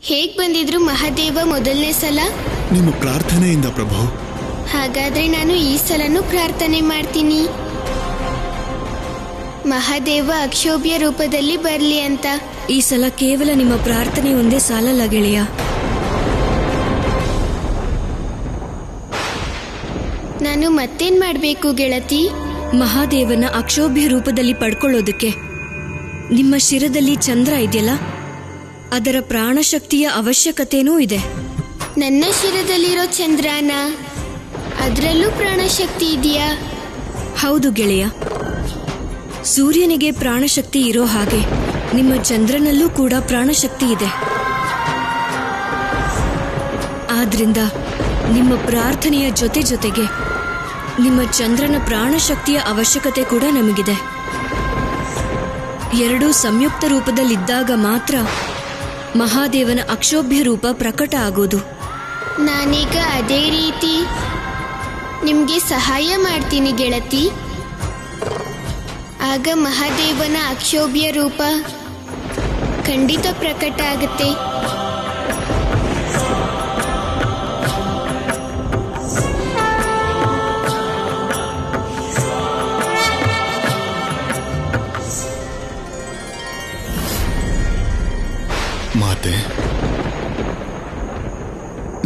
ಹೇಗ್ ಬಂದಿದ್ರು ಮಹಾದೇವ ಮೊದಲನೇ ಸಲ? ನಿಮ್ಮ ಪ್ರಾರ್ಥನೆಯಿಂದ ಪ್ರಭು. ಹಾಗಾದ್ರೆ ನಾನು ಈ ಸಲನೂ ಪ್ರಾರ್ಥನೆ ಮಾಡ್ತೀನಿ, ಮಹಾದೇವ ಅಕ್ಷೋಭ್ಯ ರೂಪದಲ್ಲಿ ಬರ್ಲಿ ಅಂತ. ಈ ಸಲ ಕೇವಲ ನಿಮ್ಮ ಪ್ರಾರ್ಥನೆ ಒಂದೇ ಸಾಲಲ್ಲ ಗೆಳೆಯ. ನಾನು ಮತ್ತೇನ್ ಮಾಡ್ಬೇಕು ಗೆಳತಿ? ಮಹಾದೇವನ ಅಕ್ಷೋಭ್ಯ ರೂಪದಲ್ಲಿ ಪಡ್ಕೊಳ್ಳೋದಕ್ಕೆ ನಿಮ್ಮ ಶಿರದಲ್ಲಿ ಚಂದ್ರ ಇದೆಯಲ್ಲ, ಅದರ ಪ್ರಾಣಶಕ್ತಿಯ ಅವಶ್ಯಕತೆನೂ ಇದೆ. ನನ್ನ ಶಿರದಲ್ಲಿರೋ ಚಂದ್ರನ, ಅದರಲ್ಲೂ ಪ್ರಾಣಶಕ್ತಿ ಇದೆಯಾ? ಹೌದು ಗೆಳೆಯ, ಸೂರ್ಯನಿಗೆ ಪ್ರಾಣಶಕ್ತಿ ಇರೋ ಹಾಗೆ ನಿಮ್ಮ ಚಂದ್ರನಲ್ಲೂ ಕೂಡ ಪ್ರಾಣಶಕ್ತಿ ಇದೆ. ಆದ್ರಿಂದ ನಿಮ್ಮ ಪ್ರಾರ್ಥನೆಯ ಜೊತೆ ಜೊತೆಗೆ ನಿಮ್ಮ ಚಂದ್ರನ ಪ್ರಾಣಶಕ್ತಿಯ ಅವಶ್ಯಕತೆ ಕೂಡ ನಮಗಿದೆ. ಎರಡೂ ಸಂಯುಕ್ತ ರೂಪದಲ್ಲಿದ್ದಾಗ ಮಾತ್ರ ಮಹಾದೇವನ ಅಕ್ಷೋಭ್ಯ ರೂಪ ಪ್ರಕಟ ಆಗೋದು. ನಾನೀಗ ಅದೇ ರೀತಿ ನಿಮ್ಗೆ ಸಹಾಯ ಮಾಡ್ತೀನಿ ಗೆಳತಿ. ಆಗ ಮಹಾದೇವನ ಅಕ್ಷೋಭ್ಯ ರೂಪ ಖಂಡಿತ ಪ್ರಕಟ ಆಗುತ್ತೆ. ಮಾತೆ,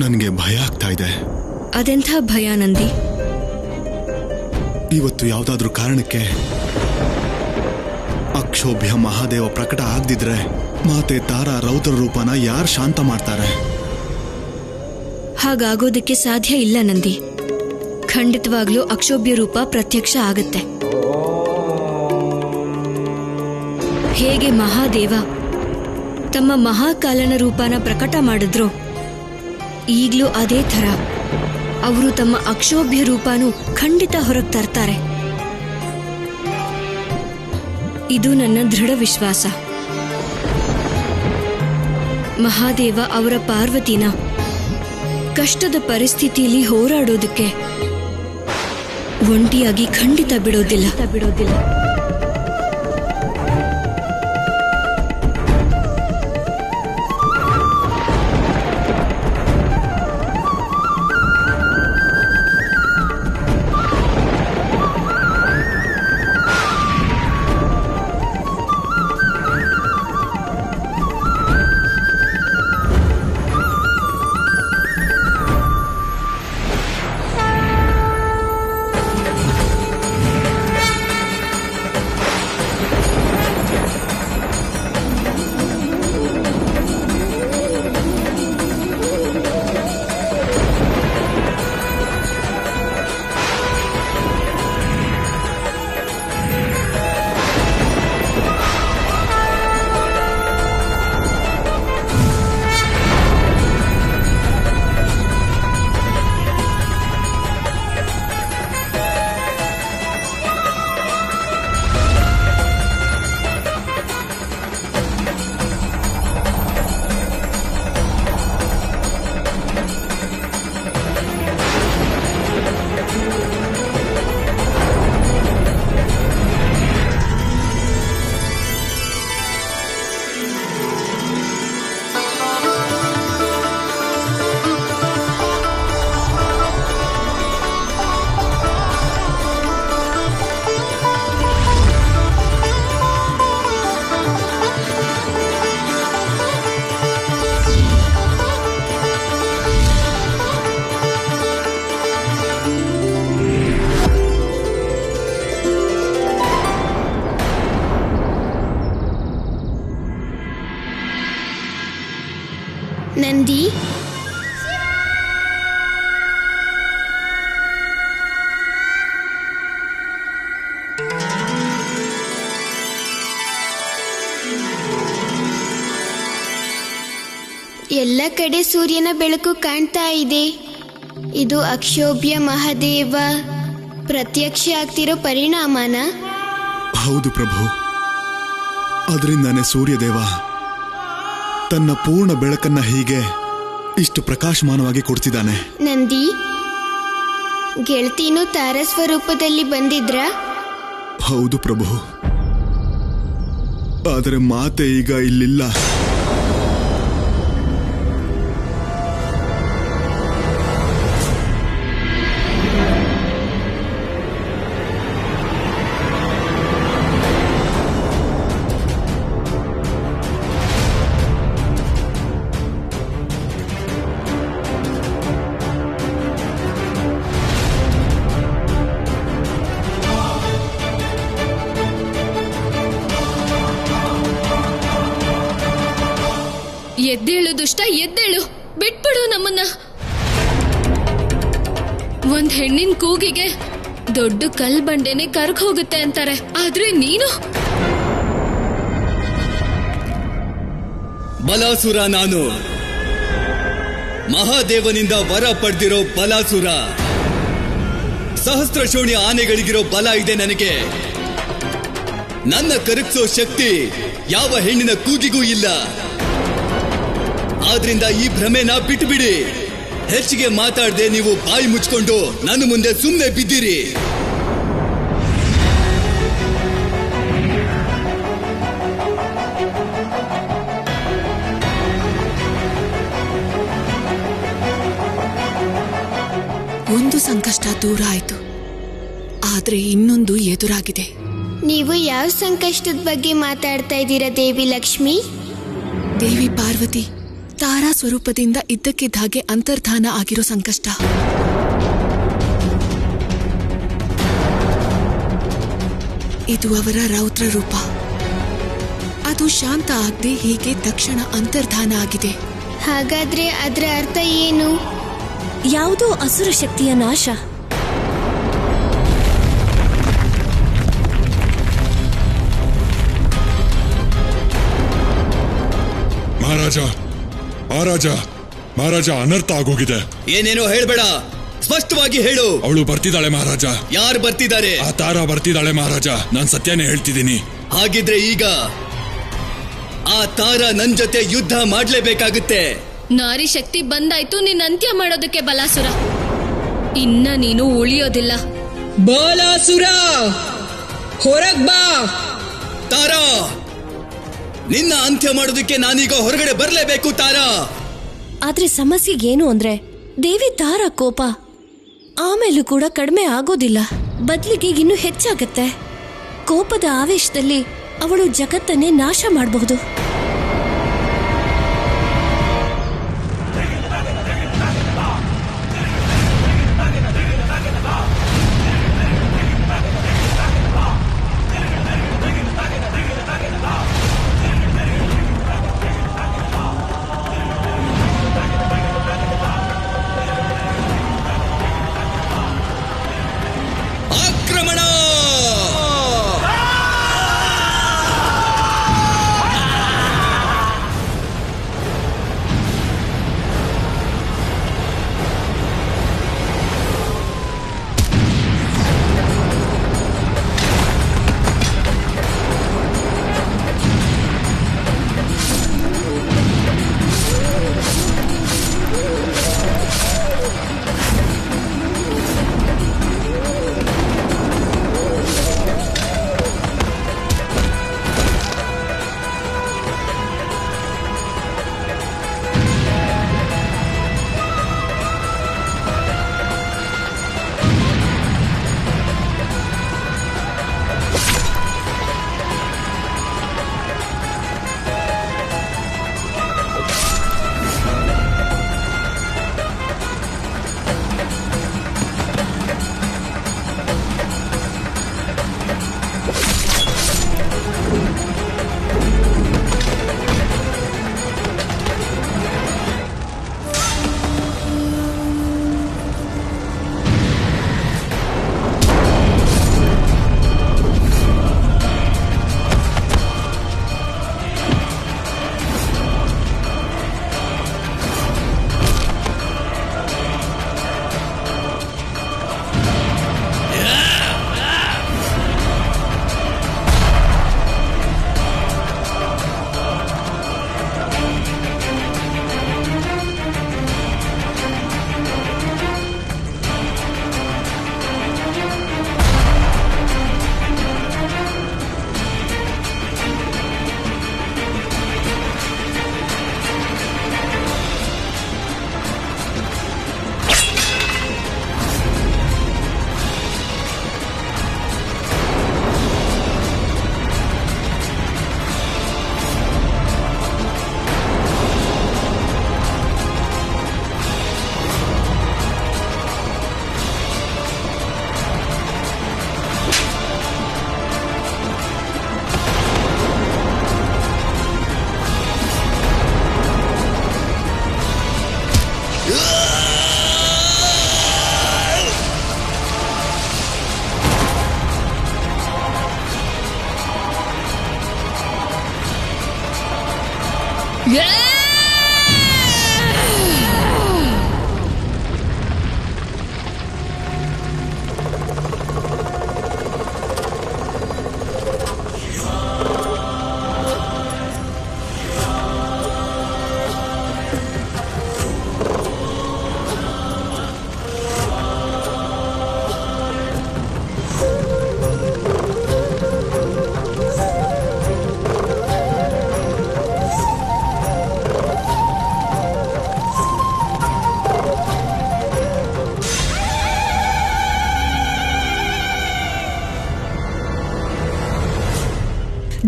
ನನಗೆ ಭಯ ಆಗ್ತಾ ಇದೆ. ಅದೆಂಥ ಭಯ ನಂದಿ? ಇವತ್ತು ಯಾವುದಾದ್ರೂ ಕಾರಣಕ್ಕೆ ಅಕ್ಷೋಭ್ಯ ಮಹಾದೇವ ಪ್ರಕಟ ಆಗದಿದ್ರೆ ಮಾತೆ ತಾರಾ ರೌದ್ರ ರೂಪನ ಯಾರು ಶಾಂತ ಮಾಡ್ತಾರೆ? ಹಾಗಾಗೋದಕ್ಕೆ ಸಾಧ್ಯ ಇಲ್ಲ ನಂದಿ. ಖಂಡಿತವಾಗ್ಲೂ ಅಕ್ಷೋಭ್ಯ ರೂಪ ಪ್ರತ್ಯಕ್ಷ ಆಗತ್ತೆ. ಹೇಗೆ ಮಹಾದೇವ ತಮ್ಮ ಮಹಾಕಾಲನ ರೂಪನ ಪ್ರಕಟ ಮಾಡಿದ್ರು, ಈಗ್ಲೂ ಅದೇ ಥರ ಅವರು ತಮ್ಮ ಅಕ್ಷೋಭ್ಯ ರೂಪನೂ ಖಂಡಿತ ಹೊರಗೆ ತರ್ತಾರೆ. ಇದು ನನ್ನ ದೃಢ ವಿಶ್ವಾಸ. ಮಹಾದೇವ ಅವರ ಪಾರ್ವತಿನ ಕಷ್ಟದ ಪರಿಸ್ಥಿತಿಯಲ್ಲಿ ಹೋರಾಡೋದಕ್ಕೆ ಒಂಟಿಯಾಗಿ ಖಂಡಿತ ಬಿಡೋದಿಲ್ಲ. ನಂದಿ, ಎಲ್ಲ ಕಡೆ ಸೂರ್ಯನ ಬೆಳಕು ಕಾಣ್ತಾ ಇದೆ. ಇದು ಅಕ್ಷೋಭ್ಯ ಮಹಾದೇವ ಪ್ರತ್ಯಕ್ಷ ಆಗ್ತಿರೋ ಪರಿಣಾಮನ? ಹೌದು ಪ್ರಭು. ಅದರಿಂದಾನೆ ಸೂರ್ಯದೇವ ತನ್ನ ಪೂರ್ಣ ಬೆಳಕನ್ನ ಹೀಗೆ ಇಷ್ಟು ಪ್ರಕಾಶಮಾನವಾಗಿ ಕೊಡ್ತಿದ್ದಾನೆ. ನಂದಿ, ಗೆಳತಿನೂ ತಾರಸ್ವರೂಪದಲ್ಲಿ ಬಂದಿದ್ರ? ಹೌದು ಪ್ರಭು. ಆದರೆ ಮಾತೆ ಈಗ ಇಲ್ಲಿಲ್ಲ. ಎದ್ದೇಳು ದುಷ್ಟ, ಎದ್ದೇಳು, ಬಿಟ್ಬಿಡು ನಮ್ಮನ್ನ. ಒಂದ್ ಹೆಣ್ಣಿನ ಕೂಗಿಗೆ ದೊಡ್ಡ ಕಲ್ ಬಂಡೆನೆ ಕರ್ಗ್ ಹೋಗುತ್ತೆ ಅಂತಾರೆ, ಆದ್ರೆ ನೀನು ಬಲಾಸುರ. ನಾನು ಮಹಾದೇವನಿಂದ ವರ ಪಡೆದಿರೋ ಬಲಾಸುರ. ಸಹಸ್ರ ಶೋಣಿ ಆನೆಗಳಿಗಿರೋ ಬಲ ಇದೆ ನನಗೆ. ನನ್ನ ಕರಗಿಸೋ ಶಕ್ತಿ ಯಾವ ಹೆಣ್ಣಿನ ಕೂಗಿಗೂ ಇಲ್ಲ. ಆದ್ರಿಂದ ಈ ಭ್ರಮೆನ ಬಿಟ್ಟುಬಿಡಿ. ಹೆಚ್ಚಿಗೆ ಮಾತಾಡದೆ ನೀವು ಬಾಯಿ ಮುಚ್ಕೊಂಡು ನನ್ನ ಮುಂದೆ ಸುಮ್ಮನೆ ಬಿದ್ದಿರಿ. ಒಂದು ಸಂಕಷ್ಟ ದೂರ ಆಯ್ತು, ಆದ್ರೆ ಇನ್ನೊಂದು ಎದುರಾಗಿದೆ. ನೀವು ಯಾವ ಸಂಕಷ್ಟದ ಬಗ್ಗೆ ಮಾತಾಡ್ತಾ ಇದ್ದೀರಾ ದೇವಿ ಲಕ್ಷ್ಮಿ? ದೇವಿ ಪಾರ್ವತಿ ತಾರಾ ಸ್ವರೂಪದಿಂದ ಇದ್ದಕ್ಕಿದ್ದ ಹಾಗೆ ಅಂತರ್ಧಾನ ಆಗಿರೋ ಸಂಕಷ್ಟ. ಇದು ಅವರ ರೌದ್ರ ರೂಪ. ಅದು ಶಾಂತ ಆಗದೆ ಹೀಗೆ ತಕ್ಷಣ ಅಂತರ್ಧಾನ ಆಗಿದೆ. ಹಾಗಾದ್ರೆ ಅದರ ಅರ್ಥ ಏನು? ಯಾವುದೋ ಅಸುರ ಶಕ್ತಿಯ ನಾಶ. ಮಹಾರಾಜ ಮಹಾರಾಜ ಮಹಾರಾಜ, ಅನರ್ಥ ಆಗೋಗಿದೆ. ಏನೇನೋ ಹೇಳ್ಬೇಡ, ಸ್ಪಷ್ಟವಾಗಿ ಹೇಳು. ಅವಳು ಬರ್ತಿದ್ದಾಳೆ ಮಹಾರಾಜ. ಯಾರು ಬರ್ತಿದ್ದಾರೆ? ಆ ತಾರಾ ಬರ್ತಿದ್ದಾಳೆ ಮಹಾರಾಜ. ನಾನ್ ಸತ್ಯನೇ ಹೇಳ್ತಿದ್ದೀನಿ. ಹಾಗಿದ್ರೆ ಈಗ ಆ ತಾರಾ ನನ್ ಜೊತೆ ಯುದ್ಧ ಮಾಡ್ಲೇಬೇಕಾಗುತ್ತೆ. ನಾರಿ ಶಕ್ತಿ ಬಂದಾಯ್ತು ನಿನ್ನ ಅಂತ್ಯ ಮಾಡೋದಕ್ಕೆ ಬಲಾಸುರ. ಇನ್ನ ನೀನು ಉಳಿಯೋದಿಲ್ಲ. ಬಲಾಸುರ ಹೊರಗ್ ಬಾ. ತಾರಾ, ನಿನ್ನ ಅಂತ್ಯ ಮಾಡೋದಕ್ಕೆ ನಾನೀಗ ಹೊರಗಡೆ ಬರ್ಲೇಬೇಕು ತಾರಾ. ಆದ್ರೆ ಸಮಸ್ಯೆ ಏನು ಅಂದ್ರೆ ದೇವಿ ತಾರಾ ಕೋಪ ಆಮೇಲೂ ಕೂಡ ಕಡಿಮೆ ಆಗೋದಿಲ್ಲ, ಬದ್ಲಿಗೆ ಇನ್ನೂ ಹೆಚ್ಚಾಗತ್ತೆ. ಕೋಪದ ಆವೇಶದಲ್ಲಿ ಅವಳು ಜಗತ್ತನ್ನೇ ನಾಶ ಮಾಡಬಹುದು. ಆಕ್ರಮಣ! あ ಆ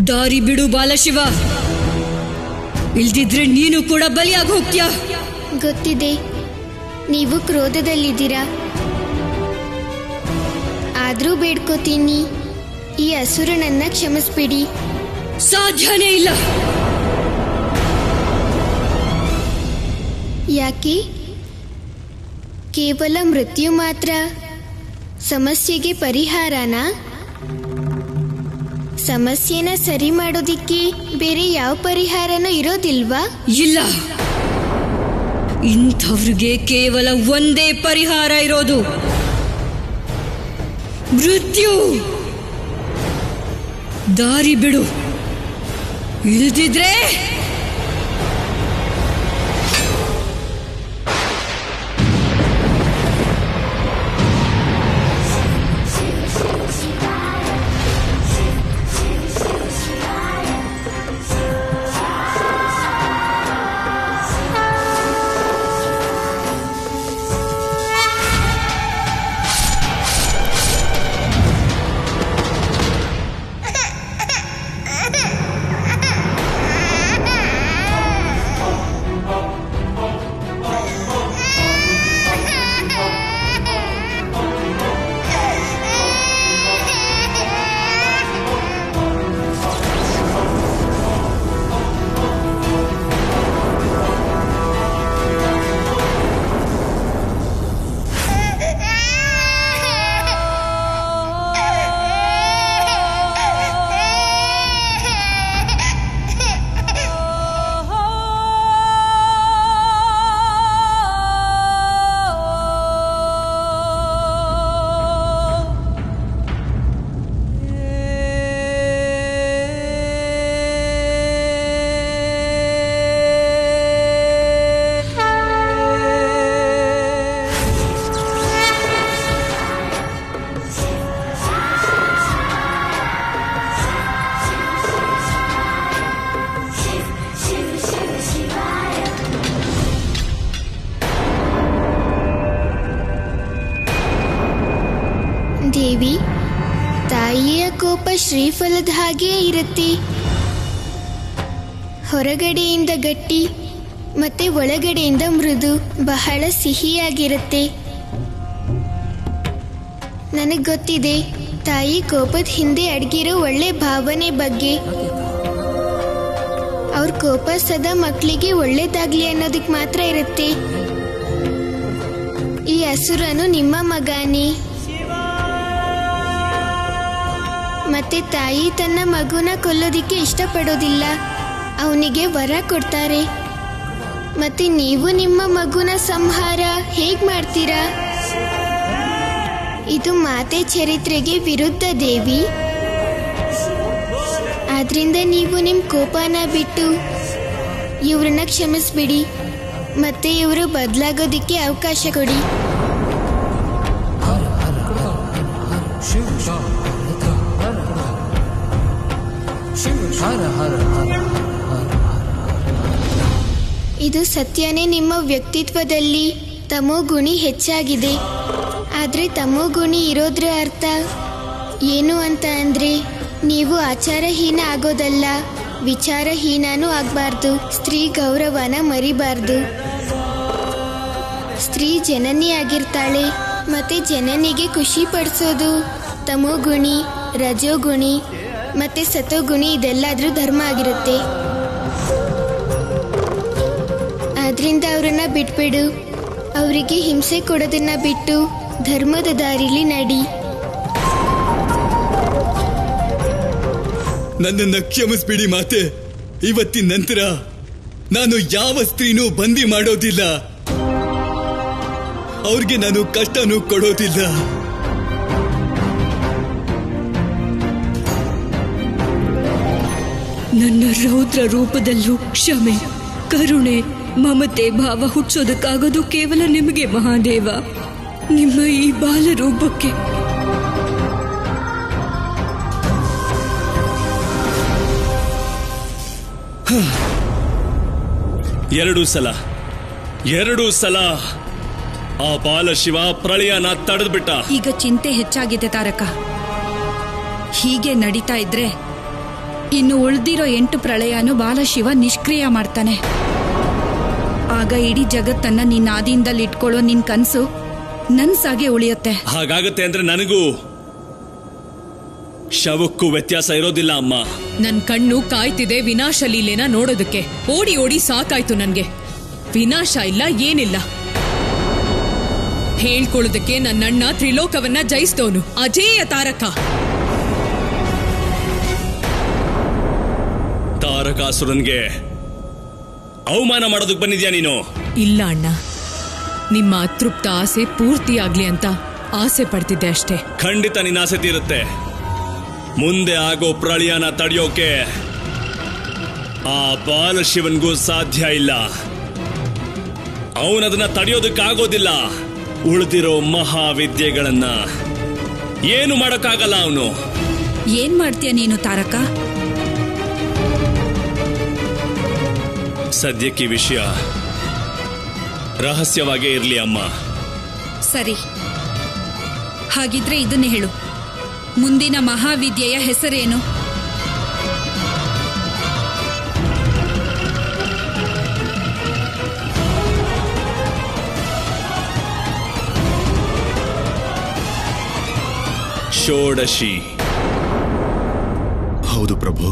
ದಾರಿ ಬಿಡು ಬಾಲಶಿವ, ಇಲ್ದಿದ್ರೆ ನೀನು ಕೂಡ ಬಲಿಯಾಗಿ ಹೋಗ್ತೀಯ. ಗೊತ್ತಿದೆ, ನೀವು ಕ್ರೋಧದಲ್ಲಿದ್ದೀರಾ. ಆದ್ರೂ ಬೇಡ್ಕೋತೀನಿ, ಈ ಅಸುರನನ್ನ ಕ್ಷಮಿಸ್ಬಿಡಿ. ಸಾಧ್ಯನೇ ಇಲ್ಲ. ಯಾಕೆ? ಕೇವಲ ಮೃತ್ಯು ಮಾತ್ರ ಸಮಸ್ಯೆಗೆ ಪರಿಹಾರನಾ? ಸಮಸ್ಯೆನ ಸರಿ ಮಾಡೋದಿಕ್ಕೆ ಬೇರೆ ಯಾವ ಪರಿಹಾರನೂ ಇರೋದಿಲ್ವಾ? ಇಲ್ಲ, ಇಂಥವ್ರಿಗೆ ಕೇವಲ ಒಂದೇ ಪರಿಹಾರ ಇರೋದು, ಮೃತ್ಯು. ದಾರಿ ಬಿಡು, ಇಲ್ದಿದ್ರೆ ದೇವಿ, ತಾಯಿಯ ಕೋಪ ಶ್ರೀಫಲದ ಹಾಗೆ ಇರುತ್ತೆ. ಹೊರಗಡೆಯಿಂದ ಗಟ್ಟಿ ಮತ್ತೆ ಒಳಗಡೆಯಿಂದ ಮೃದು, ಬಹಳ ಸಿಹಿಯಾಗಿರುತ್ತೆ. ನನಗೆ ಗೊತ್ತಿದೆ ತಾಯಿ ಕೋಪದ ಹಿಂದೆ ಅಡಗಿರೋ ಒಳ್ಳೆ ಭಾವನೆ ಬಗ್ಗೆ. ಅವ್ರ ಕೋಪ ಸದಾ ಮಕ್ಕಳಿಗೆ ಒಳ್ಳೇದಾಗ್ಲಿ ಅನ್ನೋದಕ್ಕೆ ಮಾತ್ರ ಇರುತ್ತೆ. ಈ ಅಸುರನು ನಿಮ್ಮ ಮಗನೇ. ಮತ್ತೆ ತಾಯಿ ತನ್ನ ಮಗುನ ಕೊಲ್ಲೋದಿಕ್ಕೆ ಇಷ್ಟಪಡೋದಿಲ್ಲ, ಅವನಿಗೆ ವರ ಕೊಡ್ತಾರೆ. ಮತ್ತೆ ನೀವು ನಿಮ್ಮ ಮಗುನ ಸಂಹಾರ ಹೇಗ್ ಮಾಡ್ತೀರಾ? ಇದು ಮಾತೆ ಚರಿತ್ರೆಗೆ ವಿರುದ್ಧ ದೇವಿ. ಆದ್ರಿಂದ ನೀವು ನಿಮ್ಮ ಕೋಪನ ಬಿಟ್ಟು ಇವ್ರನ್ನ ಕ್ಷಮಿಸ್ಬಿಡಿ, ಮತ್ತೆ ಇವರು ಬದಲಾಗೋದಿಕ್ಕೆ ಅವಕಾಶ ಕೊಡಿ. ಇದು ಸತ್ಯನೇ. ನಿಮ್ಮ ವ್ಯಕ್ತಿತ್ವದಲ್ಲಿ ತಮೋಗುಣಿ ಹೆಚ್ಚಾಗಿದೆ. ಆದರೆ ತಮೋಗುಣಿ ಇರೋದ್ರ ಅರ್ಥ ಏನು ಅಂತ ಅಂದ್ರೆ ನೀವು ಆಚಾರಹೀನ ಆಗೋದಲ್ಲ, ವಿಚಾರಹೀನನೂ ಆಗಬಾರ್ದು. ಸ್ತ್ರೀ ಗೌರವನ ಮರಿಬಾರ್ದು. ಸ್ತ್ರೀ ಜನನಿ ಆಗಿರ್ತಾಳೆ, ಮತ್ತೆ ಜನನಿಗೆ ಖುಷಿ ಪಡಿಸೋದು ತಮೋಗುಣಿ, ರಜೋಗುಣಿ ಮತ್ತೆ ಸತೋಗುಣಿ, ಇದೆಲ್ಲಾದ್ರೂ ಧರ್ಮ ಆಗಿರುತ್ತೆ. ಆದ್ರಿಂದ ಅವರನ್ನ ಬಿಟ್ಬಿಡು. ಅವರಿಗೆ ಹಿಂಸೆ ಕೊಡೋದನ್ನ ಬಿಟ್ಟು ಧರ್ಮದ ದಾರಿಲಿ ನಡಿ. ನನ್ನನ್ನ ಕ್ಷಮಿಸ್ಬಿಡಿ ಮಾತೆ. ಇವತ್ತಿನ ನಂತರ ನಾನು ಯಾವ ಸ್ತ್ರೀನೂ ಬಂದಿ ಮಾಡೋದಿಲ್ಲ, ಅವ್ರಿಗೆ ನಾನು ಕಷ್ಟನೂ ಕೊಡೋದಿಲ್ಲ. ನನ್ನ ರೌದ್ರ ರೂಪದಲ್ಲೂ ಕ್ಷಮೆ, ಕರುಣೆ, ಮಮತೆ ಭಾವ ಹುಟ್ಟಿಸೋದಕ್ಕಾಗೋದು ಕೇವಲ ನಿಮಗೆ ಮಹಾದೇವ, ನಿಮ್ಮ ಈ ಬಾಲರೂಪಕ್ಕೆ. ಎರಡು ಸಲ ಆ ಬಾಲಶಿವ ಪ್ರಳಯನ ತಡೆದ್ಬಿಟ್ಟ. ಈಗ ಚಿಂತೆ ಹೆಚ್ಚಾಗಿದೆ ತಾರಕ. ಹೀಗೆ ನಡೀತಾ ಇದ್ರೆ ಇನ್ನು ಉಳಿದಿರೋ 8 ಪ್ರಳಯನು ಬಾಲಶಿವ ನಿಷ್ಕ್ರಿಯ ಮಾಡ್ತಾನೆ. ಆಗ ಇಡೀ ಜಗತ್ತನ್ನ ನಿನ್ನ ಆದಿಯಿಂದಲೇ ಇಟ್ಕೊಳ್ಳೋ ನಿನ್ ಕನ್ಸು ನನ್ಸಾಗೆ ಉಳಿಯುತ್ತೆ. ಹಾಗಾಗತ್ತೆ ಅಂದ್ರೆ ನನಗೂ ಶವಕ್ಕೂ ವ್ಯತ್ಯಾಸ ಇರೋದಿಲ್ಲ ಅಮ್ಮ. ನನ್ ಕಣ್ಣು ಕಾಯ್ತಿದೆ ವಿನಾಶ ಲೀಲೆನ ನೋಡೋದಕ್ಕೆ. ಓಡಿ ಓಡಿ ಸಾಕಾಯ್ತು ನನ್ಗೆ. ವಿನಾಶ ಇಲ್ಲ, ಏನಿಲ್ಲ. ಹೇಳ್ಕೊಳ್ಳೋದಕ್ಕೆ ನನ್ನಣ್ಣ ತ್ರಿಲೋಕವನ್ನ ಜಯಿಸ್ತವನು, ಅಜೇಯ ತಾರಕ. ತಾರಕಾಸುರನ್ಗೆ ಅವಮಾನ ಮಾಡೋದಕ್ಕೆ ಬಂದಿದ್ಯಾ ನೀನು? ಇಲ್ಲ ಅಣ್ಣ, ನಿಮ್ಮ ಅತೃಪ್ತ ಆಸೆ ಪೂರ್ತಿಯಾಗ್ಲಿ ಅಂತ ಆಸೆ ಪಡ್ತಿದ್ದೆ ಅಷ್ಟೇ. ಖಂಡಿತ ನಿನ್ನ ಆಸೆ ತೀರುತ್ತೆ. ಮುಂದೆ ಆಗೋ ಪ್ರಳಯನ ತಡೆಯೋಕೆ ಆ ಬಾಲಶಿವನ್ಗೂ ಸಾಧ್ಯ ಇಲ್ಲ. ಅವನದನ್ನ ತಡೆಯೋದಕ್ಕಾಗೋದಿಲ್ಲ. ಉಳಿದಿರೋ ಮಹಾವಿದ್ಯೆಗಳನ್ನ ಏನು ಮಾಡೋಕ್ಕಾಗಲ್ಲ ಅವನು. ಏನ್ ಮಾಡ್ತೀಯ ನೀನು ತಾರಕ? ಸದ್ಯಕ್ಕೆ ವಿಷಯ ರಹಸ್ಯವಾಗೇ ಇರ್ಲಿ ಅಮ್ಮ. ಸರಿ, ಹಾಗಿದ್ರೆ ಇದನ್ನೇ ಹೇಳು, ಮುಂದಿನ ಮಹಾವಿದ್ಯೆಯ ಹೆಸರೇನು? ಷೋಡಶಿ. ಹೌದು ಪ್ರಭು,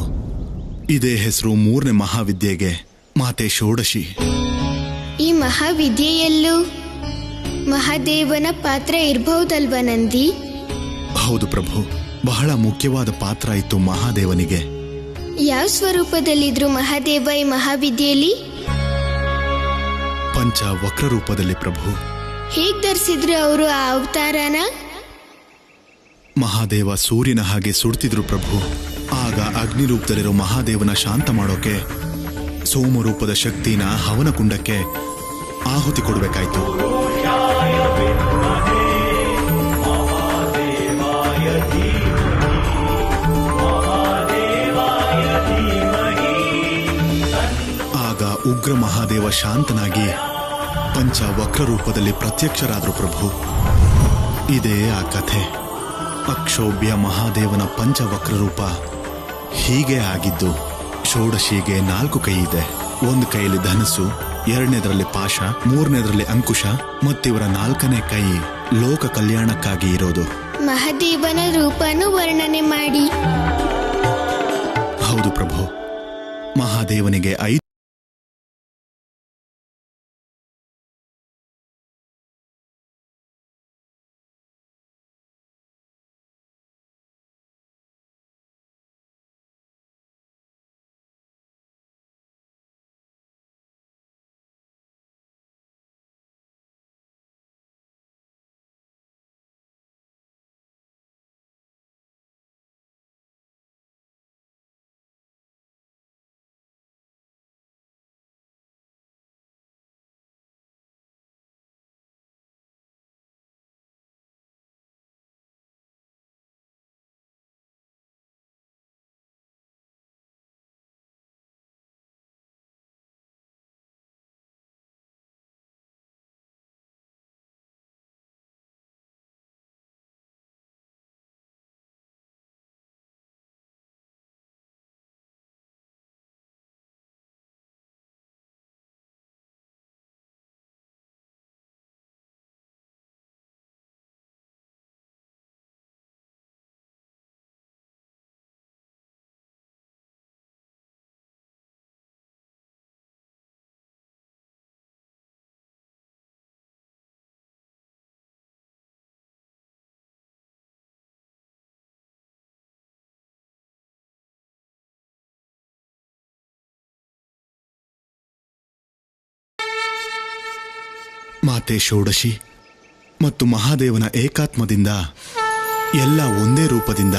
ಇದೇ ಹೆಸರು 3ನೇ ಮಹಾವಿದ್ಯೆಗೆ, ಮಾತೆ ಷೋಡಶಿ. ಈ ಮಹಾವಿದ್ಯೆಯಲ್ಲೂ ಮಹಾದೇವನ ಪಾತ್ರ ಇರಬಹುದಲ್ವಾ ನಂದಿ? ಹೌದು ಪ್ರಭು, ಬಹಳ ಮುಖ್ಯವಾದ ಪಾತ್ರ ಇತ್ತು ಮಹಾದೇವನಿಗೆ. ಯಾವ ಸ್ವರೂಪದಲ್ಲಿದ್ರು ಮಹಾದೇವ ಈ ಮಹಾವಿದ್ಯೆಯಲ್ಲಿ? ಪಂಚ ವಕ್ರ ರೂಪದಲ್ಲಿ ಪ್ರಭು. ಹೇಗ್ ಧರಿಸಿದ್ರು ಅವರು ಆ ಅವತಾರನ? ಮಹಾದೇವ ಸೂರ್ಯನ ಹಾಗೆ ಸುಡ್ತಿದ್ರು ಪ್ರಭು. ಆಗ ಅಗ್ನಿ ರೂಪದಲ್ಲಿರೋ ಮಹಾದೇವನ ಶಾಂತ ಮಾಡೋಕೆ ಸೋಮರೂಪದ ಶಕ್ತಿನ ಹವನ ಕುಂಡಕ್ಕೆ ಆಹುತಿ ಕೊಡಬೇಕಾಯ್ತು. ಆಗ ಉಗ್ರ ಮಹಾದೇವ ಶಾಂತನಾಗಿ ಪಂಚ ವಕ್ರ ರೂಪದಲ್ಲಿ ಪ್ರತ್ಯಕ್ಷರಾದ್ರು ಪ್ರಭು. ಇದೇ ಆ ಕಥೆ. ಅಕ್ಷೋಭ್ಯ ಮಹಾದೇವನ ಪಂಚವಕ್ರ ರೂಪ ಹೀಗೆ ಆಗಿದ್ದು. ಷೋಡಶಿಗೆ 4 ಕೈ ಇದೆ. 1 ಕೈಯಲ್ಲಿ ಧನಸ್ಸು, 2ನೇದರಲ್ಲಿ ಪಾಶ, 3ನೇದರಲ್ಲಿ ಅಂಕುಶ, ಮತ್ತಿವರ 4ನೇ ಕೈ ಲೋಕ ಕಲ್ಯಾಣಕ್ಕಾಗಿ ಇರೋದು. ಮಹಾದೇವನ ರೂಪನು ವರ್ಣನೆ ಮಾಡಿ. ಹೌದು ಪ್ರಭು, ಮಹಾದೇವನಿಗೆ 5 ಮಾತೆ ಷೋಡಶಿ ಮತ್ತು ಮಹಾದೇವನ ಏಕಾತ್ಮದಿಂದ ಎಲ್ಲ ಒಂದೇ ರೂಪದಿಂದ